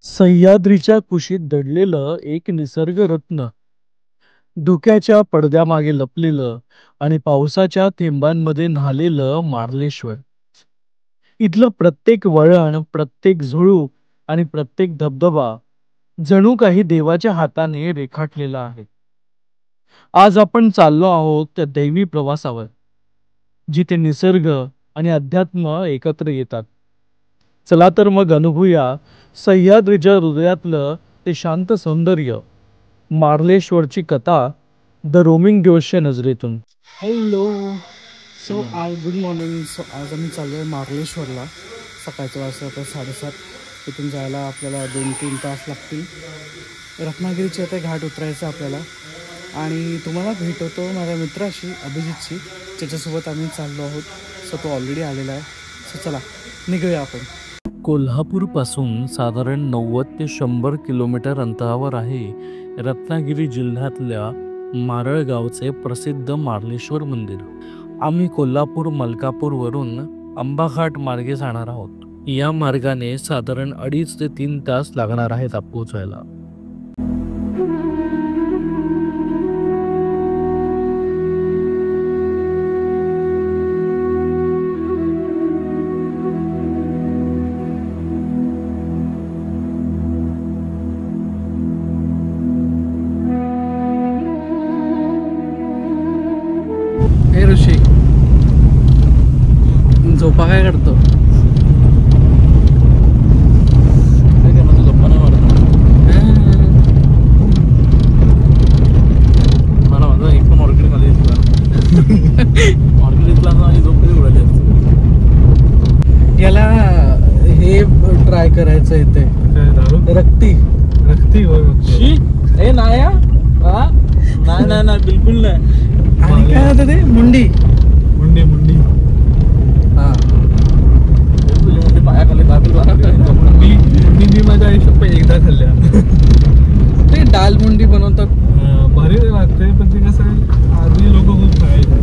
सह्याद्रीच्या कुशीत दडलेलं एक निसर्गरत्न, धुक्याच्या पडद्यामागे लपलेलं आणि पावसाच्या थेंबांमध्ये न्हालेलं मार्लेश्वर. इथलं प्रत्येक वळण, प्रत्येक झुळूक आणि प्रत्येक धबधबा जणू काही देवाच्या हाताने रेखाटलेला आहे. आज आपण चाललो आहोत त्या दैवी प्रवासावर, जिथे निसर्ग आणि अध्यात्म एकत्र येतात. चला तर मग अनुभवूया सह्याद्रीच्या हृदयातलं ते शांत सौंदर्य, मार्लेश्वरची कथा द रोमिंग जोशच्या नजरेतून. हॅलो. सो आज गुड मॉर्निंग. सो आज आम्ही चाललो आहे मार्लेश्वरला. सकाळचं वाजता आता 7:30. इथून जायला आपल्याला 2-3 तास लागतील. रत्नागिरीचे आता घाट उतरायचं आपल्याला. आणि तुम्हाला भेटवतो माझ्या मित्राशी, अभिजितशी, ज्याच्यासोबत आम्ही चाललो आहोत. सो तो ऑलरेडी आलेला आहे. सो चला निघूया आपण. कोल्हापूरपासून साधारण 90 ते 100 किलोमीटर अंतरावर आहे रत्नागिरी जिल्ह्यातल्या मारळ गावचे प्रसिद्ध मार्लेश्वर मंदिर. आम्ही कोल्हापूर मलकापूरवरून आंबाघाट मार्गे जाणार आहोत. या मार्गाने साधारण 2.5 ते 3 तास लागणार आहेत पोहोचायला. हे ऋषी झोपा काय करतो? मला माझा एकदम ऑर्किड खाली ऑर्किड इथला आणि झोप कधी उडाली असते. याला हे ट्राय करायचं इथे. रक्ती ए नाया नाही बिलकुल नाही. आणि काय होतं ते? मुंडी हा. पाया खाली मी माझ्या आयुष्यात एकदा खाल्ल्या. ते दाल मुंडी बनवतात, भारी लागते. पण ते कसं आहे, आधी लोक खूप खायचे.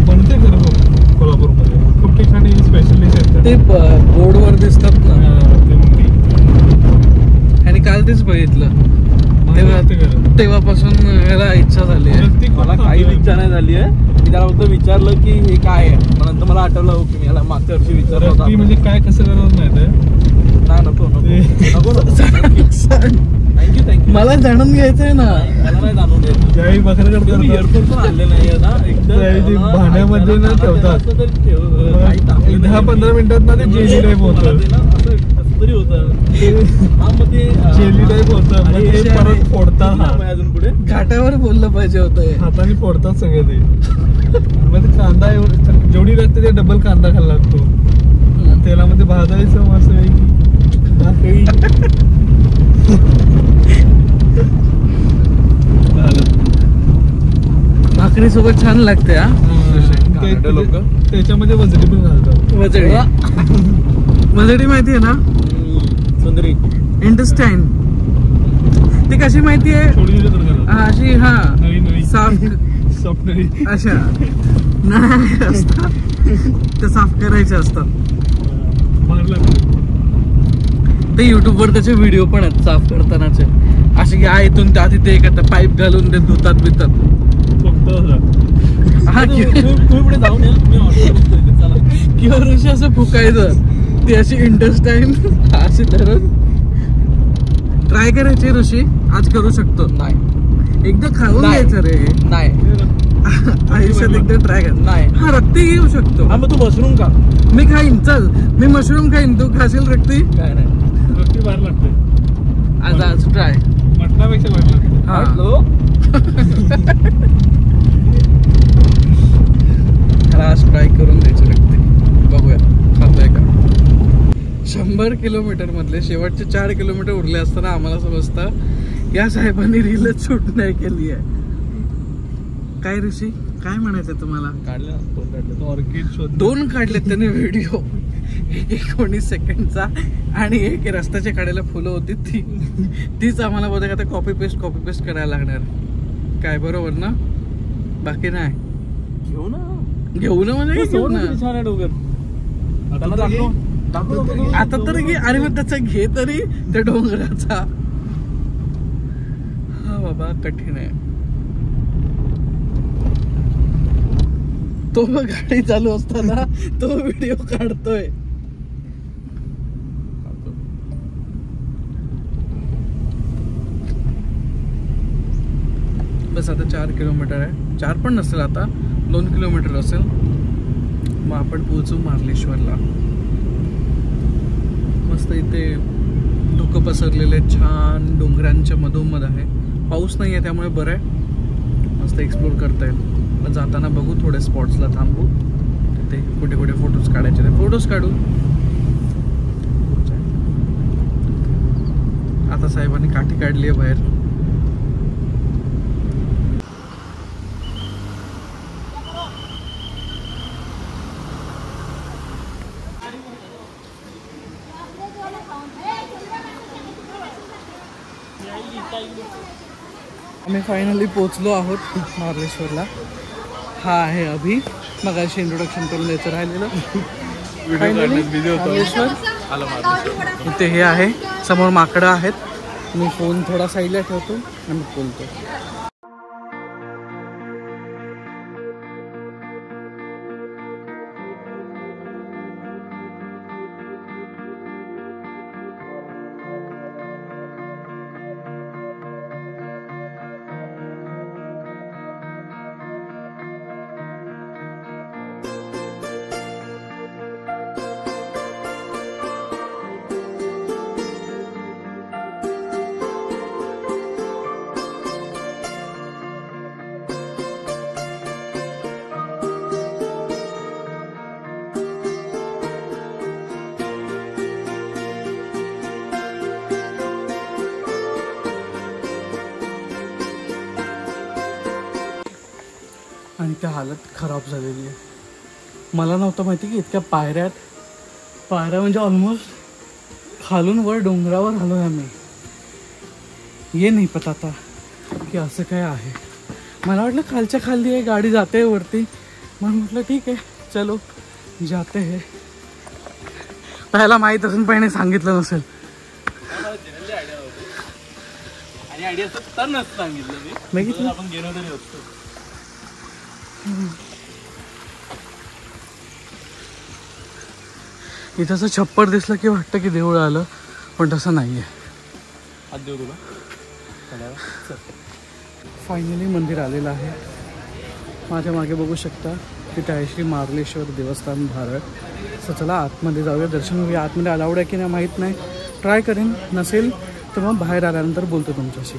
बनते खरं खूप कोल्हापूरमध्ये. खूप ठिकाणी स्पेशल डिश आहेत ते बोर्डवर दिसतात ना ते मुंडी. आणि काल तेच बघितलं. तेव्हापासून याला इच्छा झाली आहे. मला काहीच इच्छा नाही झाली आहे. मी त्याला फक्त विचारलं की हे काय आहे. नंतर मला आठवलं की मी याला मागच्या वर्षी विचारलं होतं. म्हणजे काय कसं करत नाही नको थँक्यू. मला जाणून घ्यायचंय ना. मला नाही जाणून घ्यायचं. ज्यावेळी बकरा करतो इयरफोन पण आणले नाही ना. एकदम भाण्यामध्ये ना ठेवतात. 10-15 मिनिटात ना ते जेली टाईप होतं. तरी होतं जेली टाईप होतं. ते परत फोडतात. अजून पुढे घाटावर बोललं पाहिजे होतं. हाताने फोडतात सगळे ते. मग ते कांदा जेवढी लागते ते डबल कांदा खायला लागतो. तेलामध्ये भाजायचं मस्त भाकरी सोबत छान लागते. लोक त्याच्यामध्ये वजडी पण घालतात. वजडी माहिती आहे ना? सुंदरी इंटेस्टाईन. ती कशी माहिती आहे? अशी हा सॉफ्ट अशा नाही असतात, ते साफ करायचे असतात. ते युट्यूबवर त्याचे व्हिडिओ पण आहेत साफ करतानाचे. असे या इथून त्या तिथे एक पाईप घालून ते धुतात बितात. किंवा ऋषी असं फुकायचं. ती अशी इंटेस्टाईन अशी धरून ट्राय करायची. ऋषी आज करू शकतो. नाही एकदा खाऊन घ्यायचं रे. नाही आयुष्यात एकदा ट्राय कर. नाही हा रक्ती घेऊ शकतो. हा मग तू मशरूम का? मी खाईन. चल मी मशरूम खाईन, तू खाशील रक्ती? काय नाही. रक्ती बाहेर लागते. आज ट्राय. मटणापेक्षा बाहेर लागते. आज ट्राय करून द्यायची रक्ती. बघूया खातोय का. 100 किलोमीटर मधले शेवटचे 4 किलोमीटर उरले असताना आम्हाला समजतं या साहेबांनी रीलच शूट नाही केली आहे. काय ऋषी काय म्हणायचं तुम्हाला? काढले ऑर्किड 2 काढलेत त्याने व्हिडिओ. 19 सेकंडचा आणि एक रस्त्याच्या कडेला फुलं होती तीच आम्हाला बघा आता कॉपी पेस्ट करायला लागणार. काय बरोबर ना? बाकी नाही. घेऊ ना म्हणजे घेऊ ना. छान आहे डोंगर. त्याला दाखव. आता तर घे. अरे मग त्याचा घे तरी त्या डोंगराचा. हा बाबा कठीण आहे. तो गाडी चालू असताना तो व्हिडिओ काढतोय. बस आता 4 किलोमीटर आहे. 4 पण नसेल, आता 2 किलोमीटर असेल. मग आपण पोहोचू मार्लेश्वरला. मस्त इथे धुकं पसरलेले छान डोंगरांच्या मधोमध आहे. पाऊस नाही आहे त्यामुळे बरं आहे, मस्त एक्सप्लोर करता येईल. जाताना बघू, थोडे स्पॉट्सला थांबू, तिथे कुठे कुठे फोटोज काढायचे ते फोटोज काढू. आता साहेबांनी काठी काढली आहे बाहेर. आम्ही फायनली पोचलो आहोत मार्लेश्वरला. हा आहे अभि, मगाशी इंट्रोडक्शन करून द्यायचं राहिलेलं. मार्लेश्वर इथे हे आहे, समोर माकडं आहेत. मी फोन थोडा साईडला ठेवतो आणि बोलतो. आणि त्या हालत खराब झालेली आहे. मला नव्हतं माहिती की इतक्या पायऱ्या म्हणजे ऑलमोस्ट खालून वर डोंगरावर आलो आहे आम्ही. ये नाही पता आता की असं काय आहे. मला वाटलं खालच्या खाली आहे, गाडी जाते वरती. मग म्हटलं ठीक आहे चलो जाते है. पहिला माहीत असून पण सांगितलं नसेल. बघितलं आपण गेलो तरी होतो. इथं असं छप्पर दिसलं की वाटतं की देऊळ आलं, पण तसं नाही आहे. देऊ तुला फायनली मंदिर आलेलं आहे. माझ्या मागे बघू शकता तिथे आहे श्री मार्लेश्वर देवस्थान भारत. सो चला आतमध्ये जाऊया, दर्शन घेऊया. आतमध्ये अलाउड आहे की नाही माहीत नाही, ट्राय करेन. नसेल तर मग बाहेर आल्यानंतर बोलतो तुमच्याशी.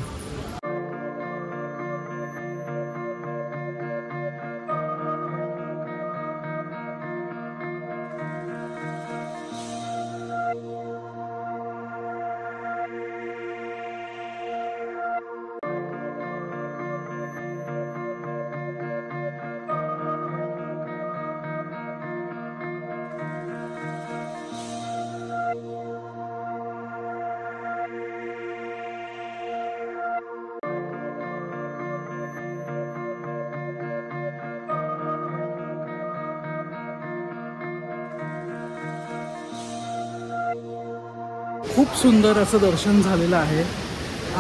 खूप सुंदर असं दर्शन झालेलं आहे.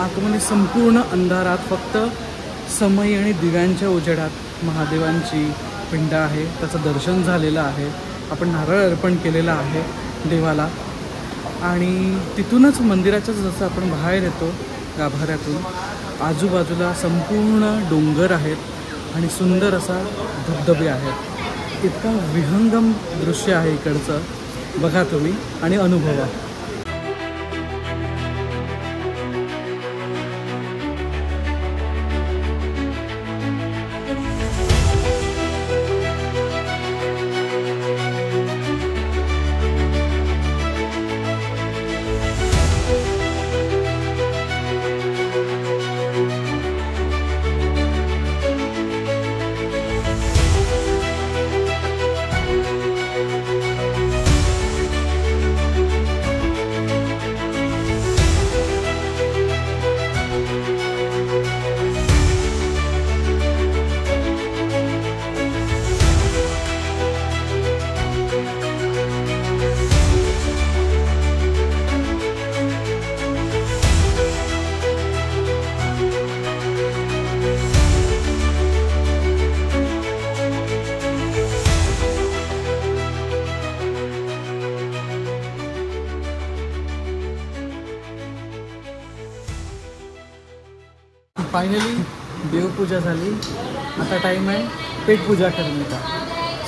आतमध्ये संपूर्ण अंधारात फक्त समई आणि दिव्यांच्या उजेडात महादेवांची पिंड आहे, त्याचं दर्शन झालेलं आहे. आपण नारळ अर्पण केलेला आहे देवाला. आणि तिथूनच मंदिराच्या जसं आपण बाहेर येतो गाभाऱ्यातून, आजूबाजूला संपूर्ण डोंगर आहेत आणि सुंदर असा धबधबे आहेत. इतका विहंगम दृश्य आहे इकडचं. बघा तुम्ही आणि अनुभवा. फायनली देवपूजा झाली. आता टाईम आहे पेटपूजा करण्याचा.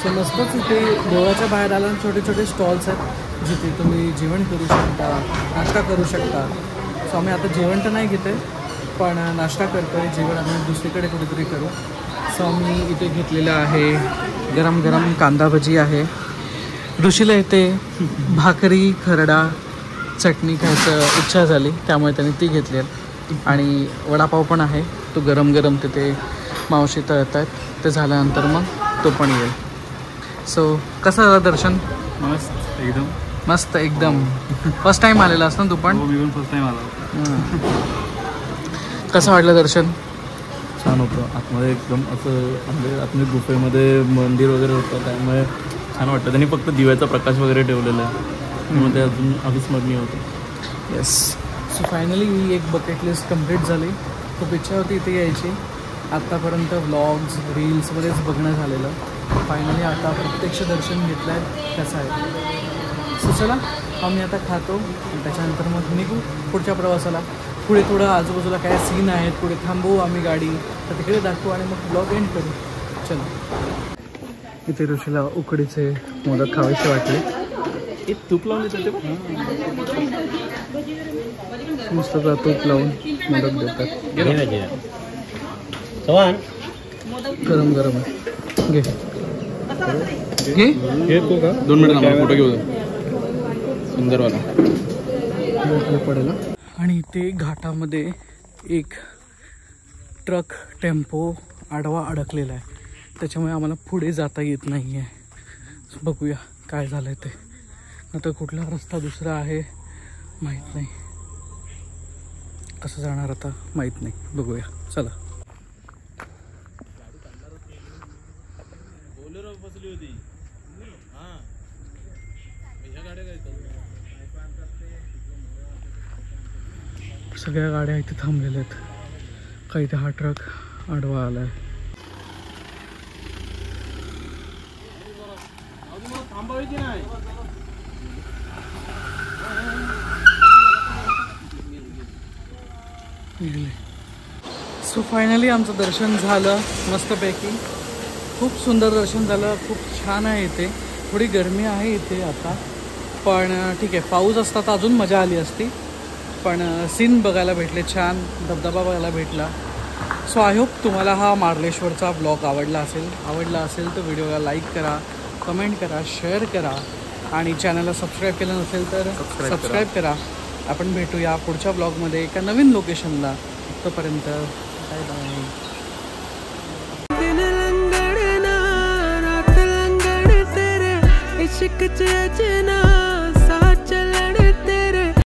सो मस्तच इथे देवळाच्या बाहेर आला छोटे छोटे स्टॉल्स आहेत जिथे तुम्ही जेवण करू शकता, नाश्ता करू शकता. सो आम्ही आता जेवण तर नाही घेते पण नाश्ता करतो आहे. जेवण आम्ही दुसरीकडे कुठेतरी करू. सो आम्ही इथे घेतलेलं आहे गरम गरम कांदा भजी आहे. ऋषीला इथे भाकरी खरडा चटणी खायचं इच्छा झाली त्यामुळे त्याने ती घेतली आहे. आणि वडापाव पण आहे, तो गरम गरम तिथे मावशी तळत आहेत. ते झाल्यानंतर मग तो पण येईल. सो कसं झालं दर्शन? मस्त एकदम. मस्त एकदम. फर्स्ट टाईम आलेला असं ना तू पण? मी पण फर्स्ट टाइम आला. कसं वाटलं दर्शन? छान होतं. आतमध्ये एकदम असं आतमध्ये गुफेमध्ये मंदिर वगैरे होतं त्यामुळे छान वाटतं. त्यांनी फक्त दिव्याचा प्रकाश वगैरे ठेवलेला आहे त्यामुळे ते अजून अविस्मरणीय होतं. येस. सो फायनली ही एक बकेट लिस्ट कंप्लीट झाली. खूप इच्छा होती इथे यायची. आत्तापर्यंत व्लॉग्स रील्समध्येच बघणं झालेलं. फायनली आता प्रत्यक्ष दर्शन घेतलं आहे कसं आहे. सो चला आम्ही आता खातो आणि त्याच्यानंतर मग निघू पुढच्या प्रवासाला. पुढे थोडं आजूबाजूला काय सीन आहेत, पुढे थांबवू आम्ही गाडी तर तिकडे दाखवू आणि मग ब्लॉग एंड करू. चला. इथे ऋषीला उकडीचे मोदक खावेसे वाटले. एक तूप लावून देतात मस्त तूप लावून मोदक देतात. गरम गरम आहे. घे घे घेतो का? 2 मिनिट फोटो घेऊ. सुंदरवाला पडेल. आणि इथे घाटामध्ये एक ट्रक टेम्पो आडवा अडकलेला आहे त्याच्यामुळे आम्हाला पुढे जाता येत नाही आहे. बघूया काय झालं आहे ते. आता कुठला रस्ता दुसरा आहे माहीत नाही. कसं जाणार आता माहीत नाही. बघूया चला. सगळ्या गाड्या इथे थांबलेल्या आहेत. काही इथे हा ट्रक आडवा आला आहे. सो फायनली आमचं दर्शन झालं मस्तपैकी. खूप सुंदर दर्शन झालं. खूप छान आहे इथे. थोडी गरमी आहे इथे आता पण ठीक आहे. पाऊस असता तर अजून मजा आली असती. पण सीन बघायला भेटले छान. धबधबा बघायला भेटला. सो आय होप तुम्हाला हा मार्लेश्वरचा ब्लॉग आवडला असेल तर व्हिडिओला लाईक करा, कमेंट करा, शेअर करा आणि चॅनलला सबस्क्राईब केलं नसेल तर सबस्क्राईब करा. आपण भेटूया पुढच्या ब्लॉगमध्ये एका नवीन लोकेशनला. तोपर्यंत बाय बाय.